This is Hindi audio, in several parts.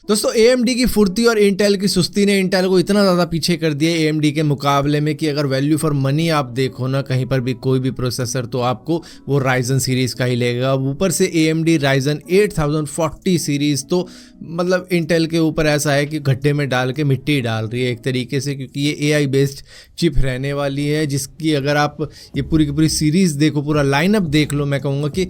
दोस्तों AMD की फुर्ती और इंटेल की सुस्ती ने इंटेल को इतना ज़्यादा पीछे कर दिया AMD के मुकाबले में कि अगर वैल्यू फॉर मनी आप देखो ना कहीं पर भी कोई भी प्रोसेसर तो आपको वो Ryzen सीरीज़ का ही लगेगा। ऊपर से AMD Ryzen 8040 सीरीज़ तो मतलब इंटेल के ऊपर ऐसा है कि गड्ढे में डाल के मिट्टी डाल रही है एक तरीके से, क्योंकि ये AI बेस्ड चिप रहने वाली है जिसकी अगर आप ये पूरी की पूरी सीरीज़ देखो, पूरा लाइनअप देख लो, मैं कहूँगा कि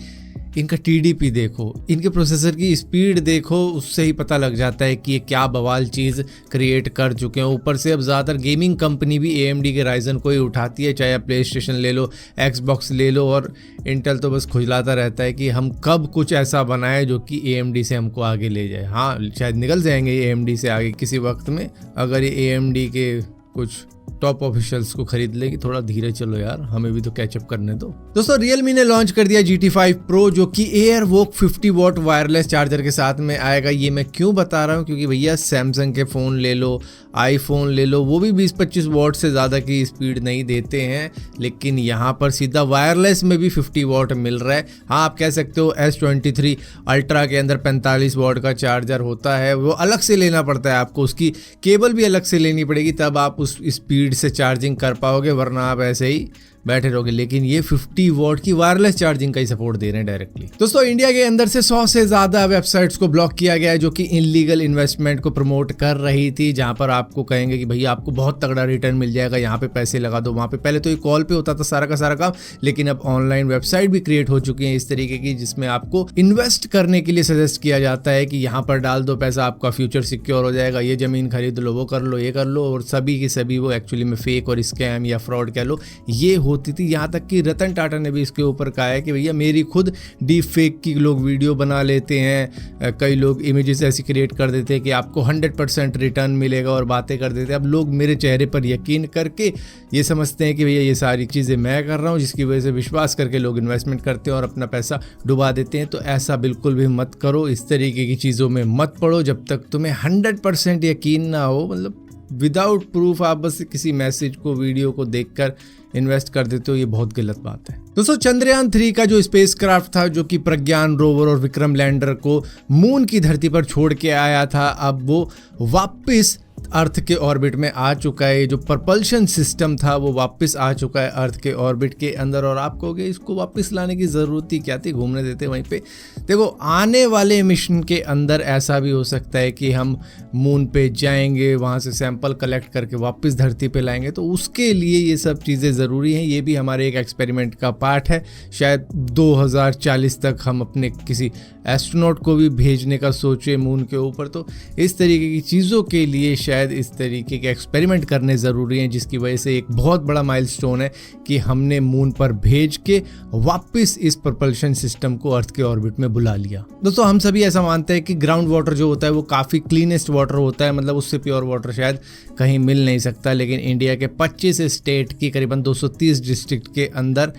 इनका TDP देखो, इनके प्रोसेसर की स्पीड देखो, उससे ही पता लग जाता है कि ये क्या बवाल चीज़ क्रिएट कर चुके हैं। ऊपर से अब ज़्यादातर गेमिंग कंपनी भी AMD के Ryzen को ही उठाती है, चाहे आप प्ले स्टेशन ले लो, Xbox ले लो, और इंटेल तो बस खुजलाता रहता है कि हम कब कुछ ऐसा बनाए जो कि AMD से हमको आगे ले जाए। हाँ, शायद निकल जाएंगे AMD से आगे किसी वक्त में, अगर ये AMD के कुछ टॉप ऑफिशियल्स को खरीद लेगी। थोड़ा धीरे चलो यार, हमें भी तो कैचअप करने दो। दोस्तों Realme ने लॉन्च कर दिया GT5 Pro जो कि एयरवॉक 50 वॉट वायरलेस चार्जर के साथ में आएगा। ये मैं क्यों बता रहा हूँ, क्योंकि भैया सैमसंग के फ़ोन ले लो, आईफोन ले लो, वो भी 20-25 वॉट से ज़्यादा की स्पीड नहीं देते हैं, लेकिन यहाँ पर सीधा वायरलेस में भी 50 वॉट मिल रहा है। हाँ, आप कह सकते हो S23 अल्ट्रा के अंदर 45 वॉट का चार्जर होता है, वो अलग से लेना पड़ता है आपको, उसकी केबल भी अलग से लेनी पड़ेगी, तब आप उस स्पीड से चार्जिंग कर पाओगे, वरना आप ऐसे ही बैठे रहोगे। लेकिन ये 50 वॉट की वायरलेस चार्जिंग का ही सपोर्ट दे रहे हैं डायरेक्टली। दोस्तों इंडिया के अंदर से 100 से ज़्यादा वेबसाइट्स को ब्लॉक किया गया है जो कि इनलीगल इन्वेस्टमेंट को प्रमोट कर रही थी, जहां पर आपको कहेंगे कि भैया आपको बहुत तगड़ा रिटर्न मिल जाएगा, यहाँ पे पैसे लगा दो, वहाँ पे। पहले तो ये कॉल पे होता था सारा का सारा काम, लेकिन अब ऑनलाइन वेबसाइट भी क्रिएट हो चुकी है इस तरीके की, जिसमें आपको इन्वेस्ट करने के लिए सजेस्ट किया जाता है कि यहाँ पर डाल दो पैसा, आपका फ्यूचर सिक्योर हो जाएगा, ये ज़मीन खरीद लो, वो कर लो, ये कर लो, और सभी की सभी वो एक्चुअली में फेक और स्कैम या फ्रॉड कह लो ये होती थी। यहाँ तक कि रतन टाटा ने भी इसके ऊपर कहा है कि भैया मेरी खुद डीप फेक की लोग वीडियो बना लेते हैं, कई लोग इमेजेस ऐसी क्रिएट कर देते हैं कि आपको 100% रिटर्न मिलेगा और बातें कर देते हैं। अब लोग मेरे चेहरे पर यकीन करके ये समझते हैं कि भैया ये सारी चीज़ें मैं कर रहा हूँ, जिसकी वजह से विश्वास करके लोग इन्वेस्टमेंट करते हैं और अपना पैसा डुबा देते हैं। तो ऐसा बिल्कुल भी मत करो, इस तरीके की चीज़ों में मत पड़ो जब तक तुम्हें 100% यकीन ना हो। मतलब विदाउट प्रूफ आप बस किसी मैसेज को, वीडियो को देखकर इन्वेस्ट कर देते हो, ये बहुत गलत बात है। दोस्तों चंद्रयान 3 का जो स्पेसक्राफ्ट था, जो कि प्रज्ञान रोवर और विक्रम लैंडर को मून की धरती पर छोड़ के आया था, अब वो वापस अर्थ के ऑर्बिट में आ चुका है। जो प्रपल्शन सिस्टम था वो वापस आ चुका है अर्थ के ऑर्बिट के अंदर, और आप कहोगे इसको वापस लाने की ज़रूरत ही क्या थी, घूमने देते वहीं पे। देखो आने वाले मिशन के अंदर ऐसा भी हो सकता है कि हम मून पे जाएंगे, वहाँ से सैंपल कलेक्ट करके वापस धरती पे लाएंगे, तो उसके लिए ये सब चीज़ें ज़रूरी हैं। ये भी हमारे एक एक्सपेरिमेंट का पार्ट है। शायद 2040 तक हम अपने किसी एस्ट्रोनॉट को भी भेजने का सोचे मून के ऊपर, तो इस तरीके की चीज़ों के लिए शायद इस तरीके के एक्सपेरिमेंट करने ज़रूरी हैं, जिसकी वजह से एक बहुत बड़ा माइलस्टोन है कि हमने मून पर भेज के वापस इस प्रपल्शन सिस्टम को अर्थ के ऑर्बिट में बुला लिया। दोस्तों हम सभी ऐसा मानते हैं कि ग्राउंड वाटर जो होता है वो काफ़ी क्लीनेस्ट वाटर होता है, मतलब उससे प्योर वाटर शायद कहीं मिल नहीं सकता, लेकिन इंडिया के 25 स्टेट की करीबन 230 डिस्ट्रिक्ट के अंदर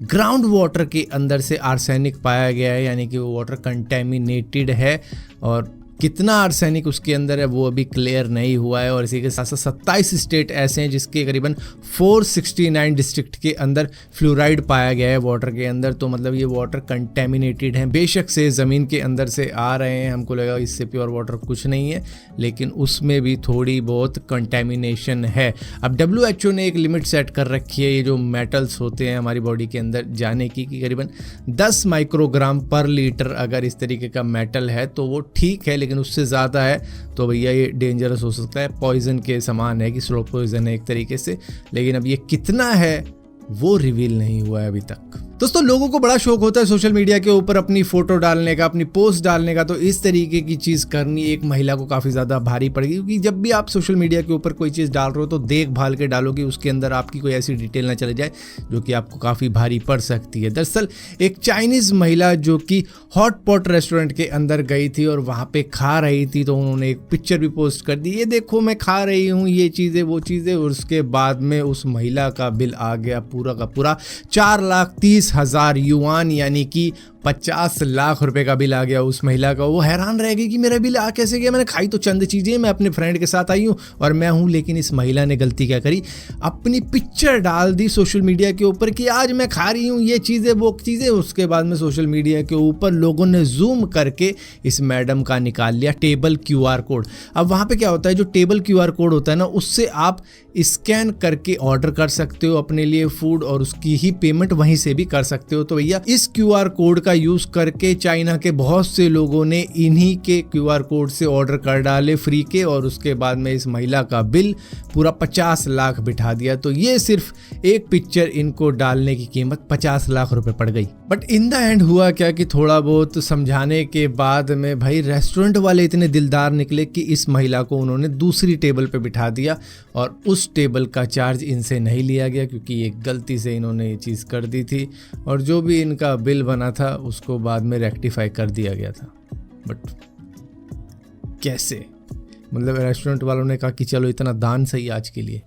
ग्राउंड वाटर के अंदर से आर्सेनिक पाया गया है, यानी कि वो वाटर कंटेमिनेटेड है, और कितना आर्सेनिक उसके अंदर है वो अभी क्लियर नहीं हुआ है। और इसी के साथ साथ 27 स्टेट ऐसे हैं जिसके करीबन 469 डिस्ट्रिक्ट के अंदर फ्लोराइड पाया गया है वाटर के अंदर। तो मतलब ये वाटर कंटेमिनेटेड है, बेशक से ज़मीन के अंदर से आ रहे हैं, हमको लगा इससे प्योर वाटर कुछ नहीं है, लेकिन उसमें भी थोड़ी बहुत कंटेमिनेशन है। अब WHO ने एक लिमिट सेट कर रखी है ये जो मेटल्स होते हैं हमारी बॉडी के अंदर जाने की, कि करीबन 10 माइक्रोग्राम पर लीटर अगर इस तरीके का मेटल है तो वो ठीक है, लेकिन उससे ज़्यादा है तो भैया ये डेंजरस हो सकता है, पॉइजन के समान है कि स्लो पॉइजन है एक तरीके से। लेकिन अब ये कितना है वो रिवील नहीं हुआ है अभी तक। दोस्तों लोगों को बड़ा शौक होता है सोशल मीडिया के ऊपर अपनी फोटो डालने का, अपनी पोस्ट डालने का, तो इस तरीके की चीज़ करनी एक महिला को काफ़ी ज़्यादा भारी पड़ेगी, क्योंकि जब भी आप सोशल मीडिया के ऊपर कोई चीज़ डाल रहे हो तो देख भाल के डालो कि उसके अंदर आपकी कोई ऐसी डिटेल ना चले जाए जो कि आपको काफ़ी भारी पड़ सकती है। दरअसल एक चाइनीज़ महिला जो कि हॉट पॉट रेस्टोरेंट के अंदर गई थी और वहाँ पर खा रही थी, तो उन्होंने एक पिक्चर भी पोस्ट कर दी, ये देखो मैं खा रही हूँ ये चीज़ें वो चीज़ें, और उसके बाद में उस महिला का बिल आ गया पूरा का पूरा 4,30,000 युआन, यानी कि 50 लाख रुपए का बिल आ गया उस महिला का। वो हैरान रह गई कि मेरा बिल आ कैसे गया, मैंने खाई तो चंद चीज़ें, मैं अपने फ्रेंड के साथ आई हूँ और मैं हूँ। लेकिन इस महिला ने गलती क्या करी, अपनी पिक्चर डाल दी सोशल मीडिया के ऊपर कि आज मैं खा रही हूँ ये चीज़ें वो चीज़ें। उसके बाद में सोशल मीडिया के ऊपर लोगों ने जूम करके इस मैडम का निकाल लिया टेबल QR कोड। अब वहाँ पे क्या होता है, जो टेबल QR कोड होता है ना, उससे आप स्कैन करके ऑर्डर कर सकते हो अपने लिए फूड और उसकी ही पेमेंट वहीं से भी कर सकते हो। तो भैया इस QR कोड का यूज करके चाइना के बहुत से लोगों ने इन्हीं के QR कोड से ऑर्डर कर डाले फ्री के, और उसके बाद में इस महिला का बिल पूरा 50 लाख बिठा दिया। तो ये सिर्फ एक पिक्चर इनको डालने की कीमत 50 लाख रुपए पड़ गई। बट इन द एंड हुआ क्या कि थोड़ा बहुत समझाने के बाद में भाई रेस्टोरेंट वाले इतने दिलदार निकले कि इस महिला को उन्होंने दूसरी टेबल पे बिठा दिया और उस टेबल का चार्ज इनसे नहीं लिया गया, क्योंकि ये गलती से इन्होंने ये चीज़ कर दी थी। और जो भी इनका बिल बना था उसको बाद में रेक्टिफाई कर दिया गया था। बट कैसे, मतलब रेस्टोरेंट वालों ने कहा कि चलो इतना दान सही आज के लिए।